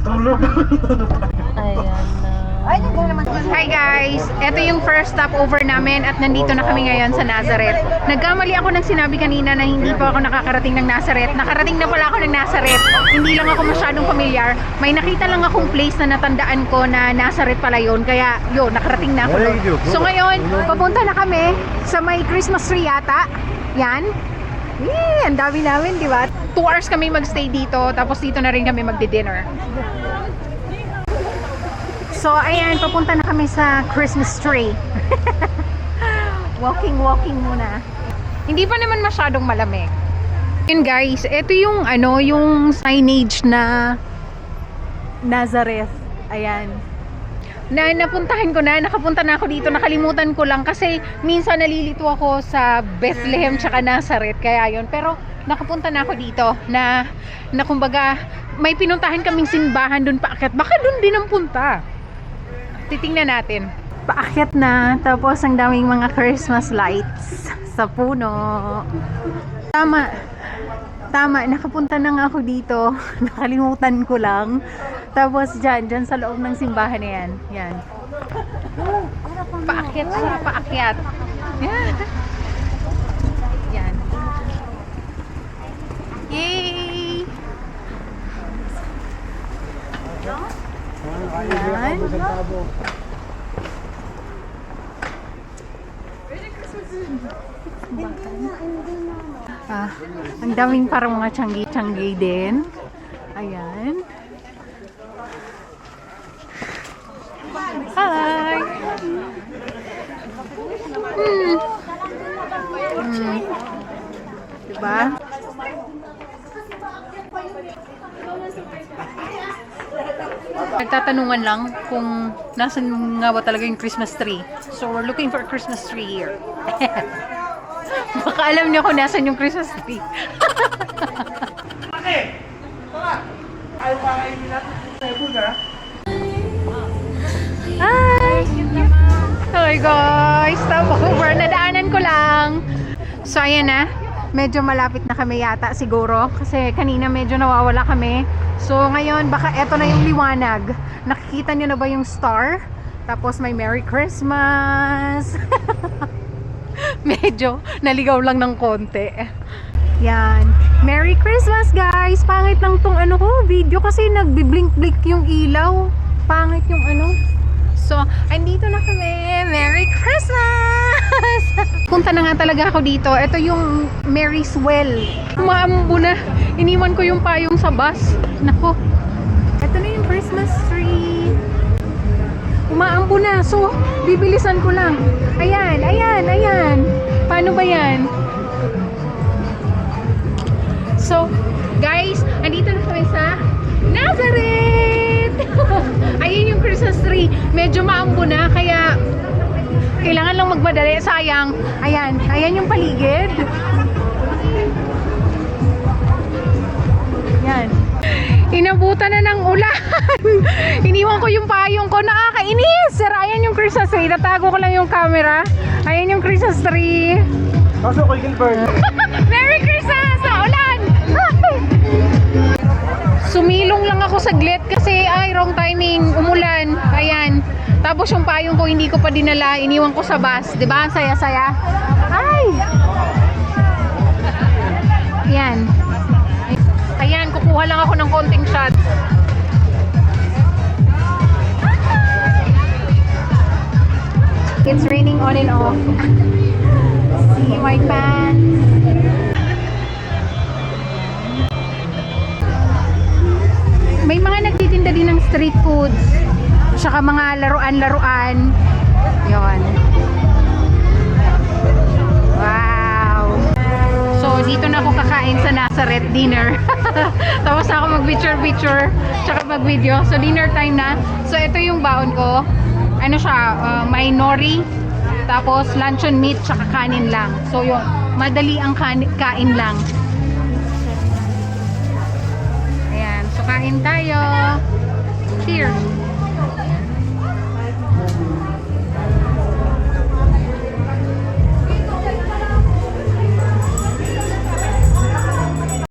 Tulog. Ayan na. Hi guys! Ito yung first stopover namin at nandito na kami ngayon sa Nazareth. Nagkamali ako ng sinabi kanina na hindi pa ako nakakarating ng Nazareth. Nakarating na pala ako ng Nazareth. Hindi lang ako masyadong familiar. May nakita lang akong place na natandaan ko na Nazareth pala yun. Kaya yun, nakarating na ako doon. So ngayon, papunta na kami sa may Christmas tree yata. Yan. Yee, ang dami namin, di ba? 2 hours kami magstay dito, tapos dito na rin kami magdi-dinner. So, ayan, papunta na kami sa Christmas tree. Walking muna. Hindi pa naman masyadong malamig. Yun guys, ito yung yung signage na Nazareth. Ayan. Napuntahan ko na, nakapunta na ako dito, nakalimutan ko lang kasi minsan nalilito ako sa Bethlehem tsaka Nazareth, kaya yun. Pero nakapunta na ako dito na kumbaga may pinuntahan kaming simbahan dun paakyat. Baka dun din ang punta. Titingnan natin. Paakyat na, tapos ang daming mga Christmas lights sa puno. Tama, nakapunta na nga ako dito. Nakalimutan ko lang. Tapos dyan sa loob ng simbahan na yan. Yan. Paakyat siya, paakyat. Yan. Yan. Yay! Yan. Ang daming parang mga tiyanggi-tiyanggi din. Ayan. Hi! Diba? Nagtatanungan lang kung nasan nga ba talaga yung Christmas tree. So we're looking for a Christmas tree here. Baka alam niyo kung nasan yung Christmas tree. Hi! Hi guys! Stopover. Nadaanan ko lang. So ayan na. Medyo malapit na kami yata siguro. Kasi kanina medyo nawawala kami. So ngayon baka eto na yung liwanag. Nakikita niyo na ba yung star? Tapos may Merry Christmas. Medyo naligaw lang ng konti. Yan. Merry Christmas guys! Pangit lang tong video kasi nagbi-blink-blink yung ilaw. Pangit yung So, andito na kami. Merry Christmas! Punta na nga talaga ako dito. Ito yung Mary's Well. Umaambo na. Iniwan ko yung payong sa bus. Nako. Ito na yung Christmas tree. Umaambo na. So, bibilisan ko lang. Ayan. Paano ba yan? So, guys, andito na kami sa Nazareth! Ayun yung Christmas tree. Medyo maambo na, kaya kailangan lang magmadali. Sayang. Ayan yung paligid. Yan. Inabutan na ng ulan. Iniwan ko yung payong ko. Nakakainis. Sir, ayan yung Christmas tree. Tatago ko lang yung camera. Ayan yung Christmas tree. Kaso ko Gilbert. Merry Christmas! Sa ulan! Sumilong lang ako saglit kasi wrong timing, umulan. Ayan. Tapos yung payong ko hindi ko pa dinala, iniwan ko sa bus. 'Di ba? Ang saya-saya. Ay. Ayan, kukuha lang ako ng konting shot. It's raining on and off. See my pants. May mga nagtitinda din ng street foods. Tsaka mga laruan-laruan. Yun. Wow. So, dito na ako kakain sa Nazareth dinner. Tapos ako mag-picture-picture. Tsaka mag-video. So, dinner time na. So, ito yung baon ko. May nori. Tapos, luncheon meat. Tsaka kanin lang. So, yun. Madali ang kain lang. Kain tayo. Cheers.